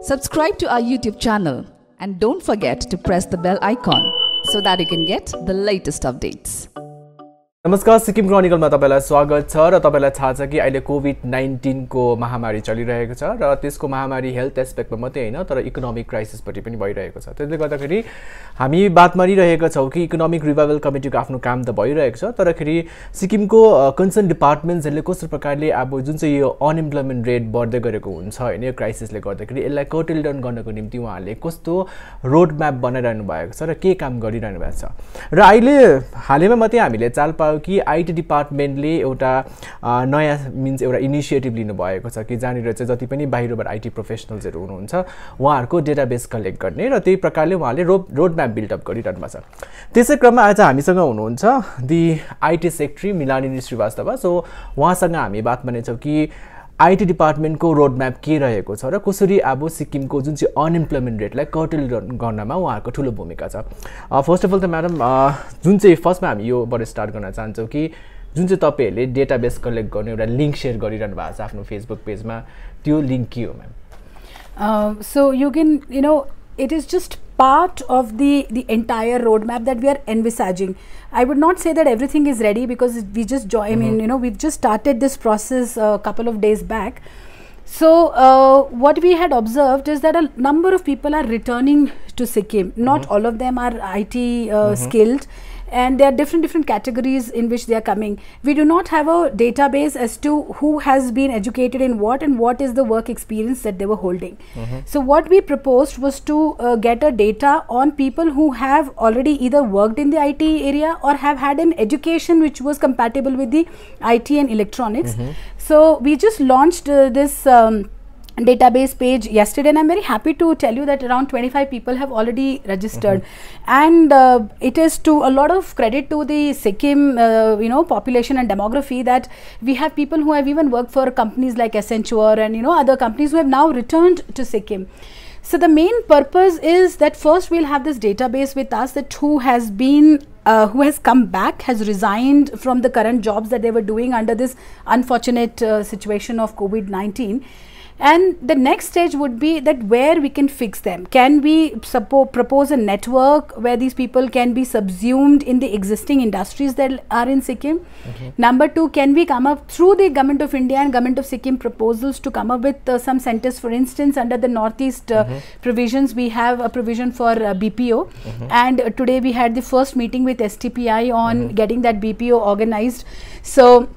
Subscribe to our YouTube channel and don't forget to press the bell icon so that you can get the latest updates. नमस्कार, सिक्किम क्रोनिकलमा तपाईलाई स्वागत छ र तपाईलाई थाहा छ कि अहिले कोभिड-19 को महामारी चलिरहेको छ र त्यसको महामारी हेल्थ एस्पेक्टमा मात्रै हैन तर इकोनोमिक क्राइसिसपटि पनि भइरहेको छ। त्यसले गर्दाखेरि हामी बात मारिरहेका छौं कि इकोनोमिक रिभाइभल कमिटीको आफ्नो काम त भइरहेको छ तर खेरि सिक्किमको कन्सर्न डिपार्टमेन्ट्सहरुले कस्तो प्रकारले अब जुन चाहिँ यो अनएम्प्लॉयमेन्ट रेट बढ्दै गरेको हुन्छ हैन यो क्राइसिसले गर्दाखेरि यसलाई कर्टेल डाउन गर्नको निम्ति उहाँहरूले कस्तो रोड म्याप बनाइरहनु भएको छ र के काम गरिरहनु भएको छ। र अहिले हालैमा मात्रै हामीले चाल पायौं कि आईटी डिपार्टमेन्टले एउटा नयाँ मिन्स एउटा इनिशिएटिभ लिनु भएको छ कि जहाँनिर चाहिँ जति पनि बाहिरबाट आईटी प्रोफेसनल्सहरु हुनुहुन्छ उहाँहरुको डेटाबेस कलेक्ट गर्ने र त्यही प्रकारले उहाँले रोड म्याप बिल्ड अप गरिरहनु भएको छ। त्यसै क्रममा आज हामीसँग हुनुहुन्छ दि आईटी सेक्रेटरी मिलानिनी श्रीवास्तव। सो उहाँसँग हामी बात मार्नेछौं कि आईटी डिपार्टमेन्टको रोड म्याप के रहेको छ र कसरी अब सिक्किमको जुन चाहिँ अनएम्प्लॉयमेन्ट रेटलाई कर्टेल गर्नमा उहाँहरुको ठूलो भूमिका छ। फर्स्ट अफ अल त म्याडम जुन चाहिँ फर्स्टमा हामी योबाट स्टार्ट गर्न चाहन्छौं कि जुन चाहिँ तपाईहरुले डेटाबेस कलेक्ट गर्ने एउटा लिंक शेयर गरिरहनु भएको छ आफ्नो फेसबुक पेजमा त्यो लिंक के हो ma'am? So you can, it is just part of the entire roadmap that we are envisaging. I would not say that everything is ready because we just we've just started this process a couple of days back. So what we had observed is that a number of people are returning to Sikkim. Not all of them are IT skilled, and there are different categories in which they are coming. We do not have a database as to who has been educated in what and what is the work experience that they were holding. So what we proposed was to get a data on people who have already either worked in the IT area or have had an education which was compatible with the IT and electronics. So we just launched this database page yesterday, and I'm very happy to tell you that around 25 people have already registered. And it is to a lot of credit to the Sikkim population and demography that we have people who have even worked for companies like Accenture and other companies who have now returned to Sikkim. So the main purpose is that first we'll have this database with us that who has come back, has resigned from the current jobs that they were doing under this unfortunate situation of COVID-19. And the next stage would be that where we can fix them. Can we propose a network where these people can be subsumed in the existing industries that are in Sikkim? Number two, can we come up through the Government of India and Government of Sikkim proposals to come up with some centers? For instance, under the Northeast provisions, we have a provision for BPO. And today we had the first meeting with STPI on getting that BPO organized. So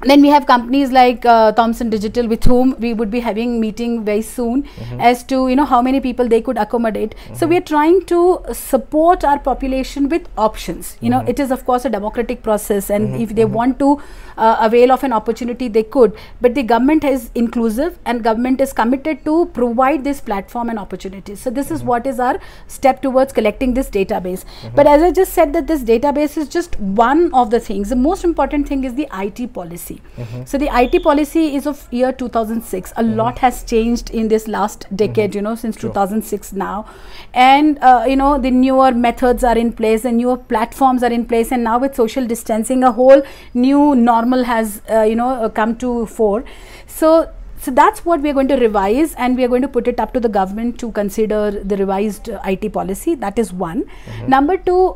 then we have companies like Thomson Digital, with whom we would be having meeting very soon as to how many people they could accommodate. So we are trying to support our population with options. It is of course a democratic process, and if they want to avail of an opportunity, they could. But the government is inclusive, and government is committed to provide this platform and opportunities. So this is what is our step towards collecting this database. But as I just said, that this database is just one of the things. The most important thing is the IT policy. So the IT policy is of year 2006. A lot has changed in this last decade, since 2006 now. And, the newer methods are in place, and newer platforms are in place. And now with social distancing, a whole new normal has, come to fore. So that's what we are going to revise, and we are going to put it up to the government to consider the revised IT policy. That is one. Number two,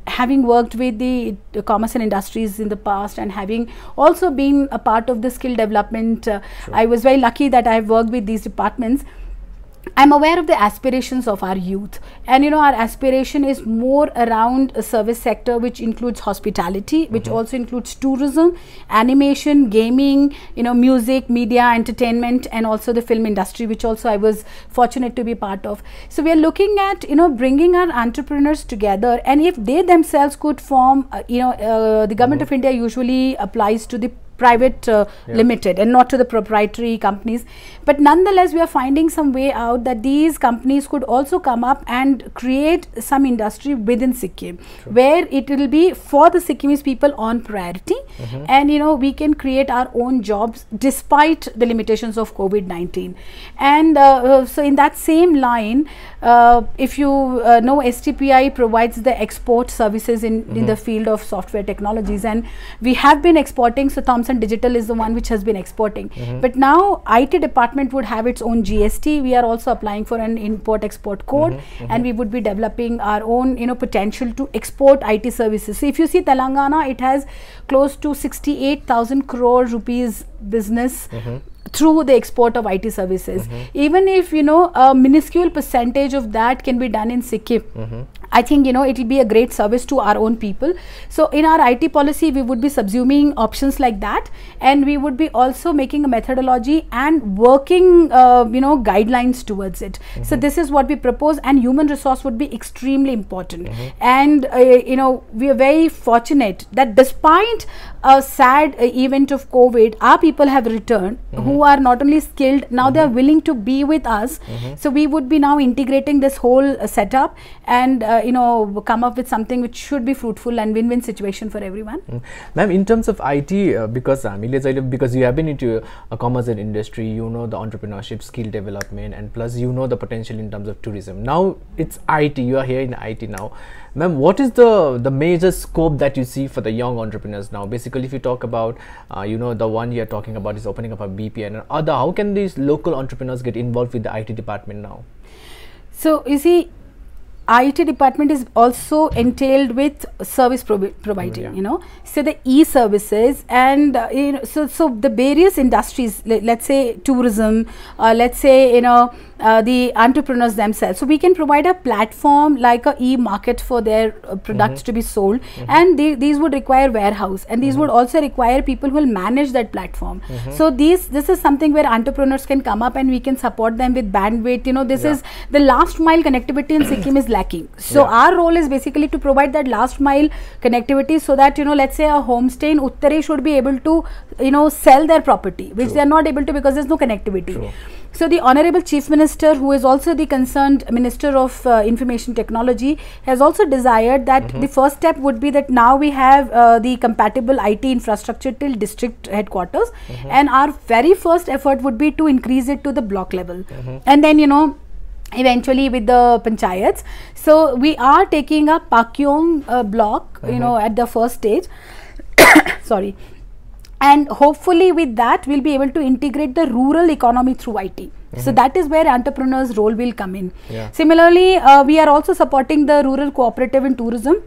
having worked with the commerce and industries in the past, and having also been a part of the skill development, I was very lucky that I have worked with these departments. I'm aware of the aspirations of our youth, and our aspiration is more around a service sector which includes hospitality, which also includes tourism, animation, gaming, music, media, entertainment, and also the film industry, which also I was fortunate to be part of. So we are looking at bringing our entrepreneurs together, and if they themselves could form the Government of India usually applies to the private limited and not to the proprietary companies, but nonetheless we are finding some way out that these companies could also come up and create some industry within Sikkim where it will be for the Sikkimese people on priority, and we can create our own jobs despite the limitations of COVID-19. And so in that same line, if you know, STPI provides the export services in the field of software technologies, and we have been exporting. So Thomson comes, and digital is the one which has been exporting. But now IT department would have its own GST. We are also applying for an import-export code, and we would be developing our own, you know, potential to export IT services. So if you see Telangana, it has close to 68,000 crore rupees business through the export of IT services. Even if, you know, a minuscule percentage of that can be done in Sikkim, I think, you know, it will be a great service to our own people. So in our IT policy, we would be subsuming options like that, and we would be also making a methodology and working, you know, guidelines towards it. So this is what we propose, and human resource would be extremely important. And you know, we are very fortunate that despite a sad event of COVID, our people have returned, who are not only skilled, now they are willing to be with us. So we would be now integrating this whole setup, and you know, come up with something which should be fruitful and win-win situation for everyone. Ma'am, in terms of IT, because you have been into a commerce and industry, you know the entrepreneurship, skill development, and plus you know the potential in terms of tourism. Now it's IT, you are here in IT now. Ma'am, what is the major scope that you see for the young entrepreneurs now? Basically, if you talk about, you know, the one you are talking about is opening up a BP and other, how can these local entrepreneurs get involved with the IT department now? So you see, IT department is also entailed with service providing, you know, so the e-services and you know, so the various industries, let's say tourism, let's say, you know, the entrepreneurs themselves. So we can provide a platform like a e-market for their products to be sold, and these would require warehouse, and these would also require people who will manage that platform. So this is something where entrepreneurs can come up, and we can support them with bandwidth. You know, this is the last mile connectivity in Sikkim is lacking. So our role is basically to provide that last mile connectivity, so that, you know, let's say a homestay in Uttari should be able to, you know, sell their property, which they are not able to because there's no connectivity. So the Honorable Chief Minister, who is also the concerned Minister of Information Technology, has also desired that the first step would be that now we have the compatible IT infrastructure till district headquarters, and our very first effort would be to increase it to the block level, and then, you know, eventually with the panchayats. So we are taking a Pakyong block, you know, at the first stage. Sorry. And hopefully with that we'll be able to integrate the rural economy through IT. So that is where entrepreneurs' role will come in. Similarly, we are also supporting the rural cooperative in tourism,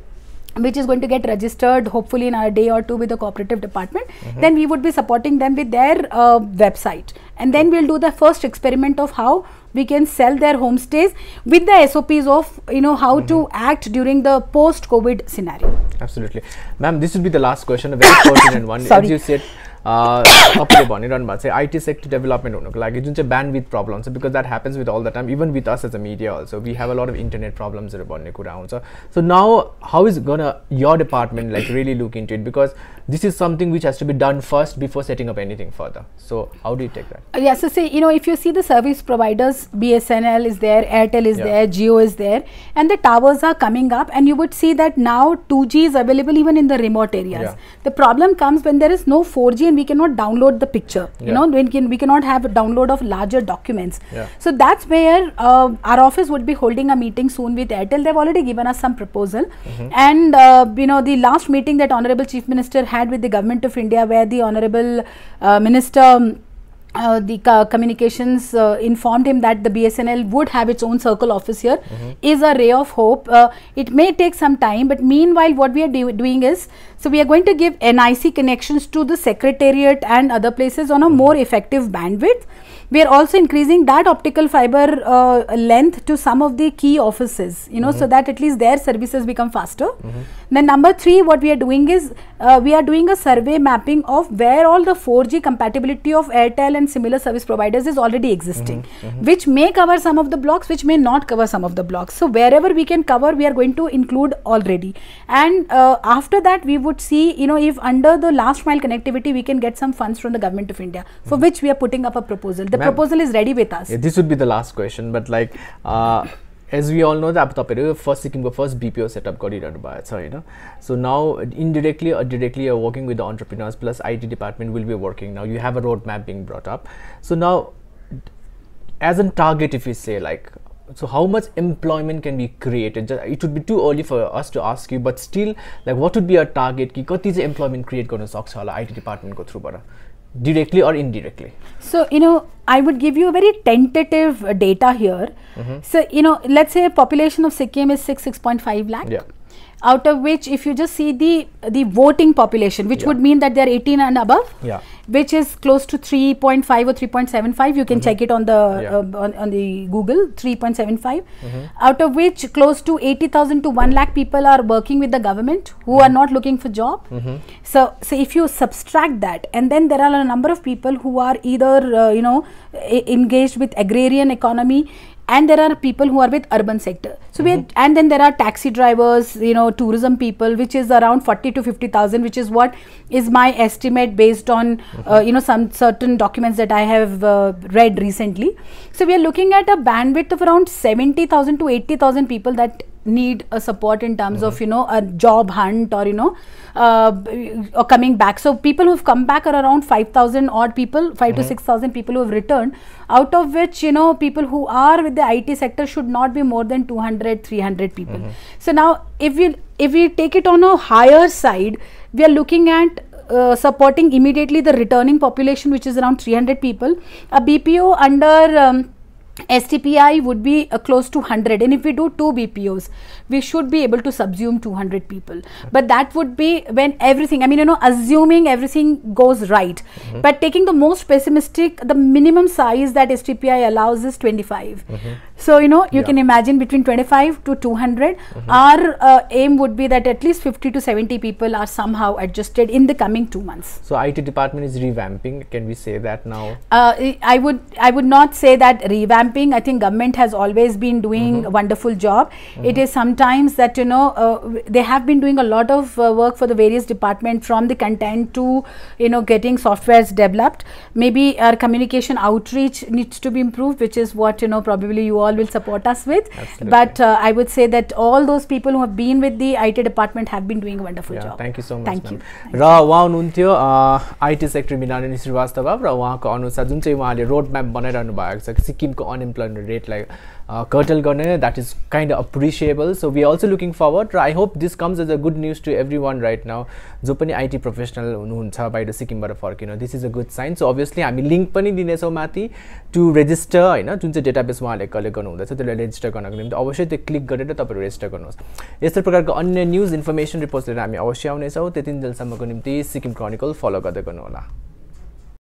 which is going to get registered hopefully in a day or two with the cooperative department. Then we would be supporting them with their website, and then we'll do the first experiment of how we can sell their homestays with the SOPs of, you know, how to act during the post-COVID scenario. Absolutely. Ma'am, this will be the last question, a very pertinent one. Sorry. As you said, IT sector development like bandwidth problems, because that happens with all the time, even with us as a media also. We have a lot of internet problems. So now how is gonna your department like really look into it, because this is something which has to be done first before setting up anything further. So how do you take that? Yes, so say, you know, if you see the service providers, BSNL is there, Airtel is there, Jio is there, and the towers are coming up, and you would see that now 2G is available even in the remote areas. The problem comes when there is no 4G and we cannot download the picture, you know, we cannot have a download of larger documents. So that's where our office would be holding a meeting soon with Airtel. They've already given us some proposal, and you know, the last meeting that Honorable Chief Minister had with the Government of India, where the Honorable Minister the communications informed him that the BSNL would have its own circle office here, is a ray of hope. It may take some time, but meanwhile what we are doing is, so we are going to give NIC connections to the Secretariat and other places on a more effective bandwidth. We are also increasing that optical fiber length to some of the key offices, you know, so that at least their services become faster. Then number 3, what we are doing is, we are doing a survey mapping of where all the 4G compatibility of Airtel and similar service providers is already existing, which may cover some of the blocks, which may not cover some of the blocks. So wherever we can cover, we are going to include already. And after that, we would see, you know, if under the last mile connectivity, we can get some funds from the Government of India, for which we are putting up a proposal. The proposal is ready with us. This would be the last question, but like, as we all know, the first BPO setup got it. So now indirectly or directly you're working with the entrepreneurs, plus IT department will be working. Now you have a roadmap being brought up. So now, as a target, if you say like, So how much employment can be created? It would be too early for us to ask you, but still, like, what would be a target? कि कति चाहिँ employment create गर्न सक्छ होला IT department को through बाट, directly or indirectly? So I would give you a very tentative data here. So let's say a population of Sikkim is 6.5 lakh. Yeah. Out of which, if you just see the voting population, which would mean that they are 18 and above, which is close to 3.5 or 3.75. You can check it on the on the Google, 3.75. Out of which, close to 80,000 to 1 lakh people are working with the government who are not looking for job. So if you subtract that, and then there are a number of people who are either engaged with agrarian economy, and there are people who are with urban sector. So and then there are taxi drivers, tourism people, which is around 40 to 50,000, which is what is my estimate based on some certain documents that I have read recently. So we are looking at a bandwidth of around 70,000 to 80,000 people that need a support in terms of a job hunt or or coming back. So people who have come back are around 5,000 odd people, 5 to 6,000 people who have returned, out of which people who are with the IT sector should not be more than 200, 300 people. So now if we take it on a higher side, we are looking at supporting immediately the returning population, which is around 300 people. A BPO under STPI would be close to 100, and if we do 2 BPOs, we should be able to subsume 200 people. But that would be when everything, assuming everything goes right. But taking the most pessimistic, the minimum size that STPI allows is 25. So you can imagine between 25 to 200. Our aim would be that at least 50 to 70 people are somehow adjusted in the coming 2 months. So IT department is revamping. Can we say that now? I would not say that revamping. I think government has always been doing a wonderful job. It is sometimes that they have been doing a lot of work for the various departments, from the content to getting softwares developed. Maybe our communication outreach needs to be improved, which is what probably you all will support us with. Absolutely. But I would say that all those people who have been with the IT department have been doing a wonderful job. Thank you so much. Thank you. र उहाँ हुनुहुन्थ्यो IT sector Mrinalini Srivastava, र उहाँको अनुसार जुन चाहिँ उहाँले road map बनाइरहनु भएको छ सिक्किमको unemployment रेटलाई कर्टल गर्ने, that is kind of appreciable. So we also looking forward, र I hope this comes as a good news to every one right now. जो पनि IT प्रोफेसनल हुनुहुन्छ बाहिर सिक्किमबाट फर्किनु, this is a good sign. So obviously हामी link पनि दिनेछौँ माथि टु रेजिस्टर, होइन, जुन चाहिँ डेटाबेस उहाँले कलेक्ट गर्नुहुँदैछ त्यसलाई रेजिस्टर गर्नको निम्ति अवश्य त्यो क्लिक गरेर तपाईँहरू रेजिस्टर गर्नुहोस्. यस्तै प्रकारको अन्य न्युज इन्फर्मेसन रिपोर्ट्स लिएर हामी अवश्य आउनेछौँ. त्यति दिनसम्मको निम्ति सिक्किम क्रोनिकल फलो गर्दै गर्नुहोला.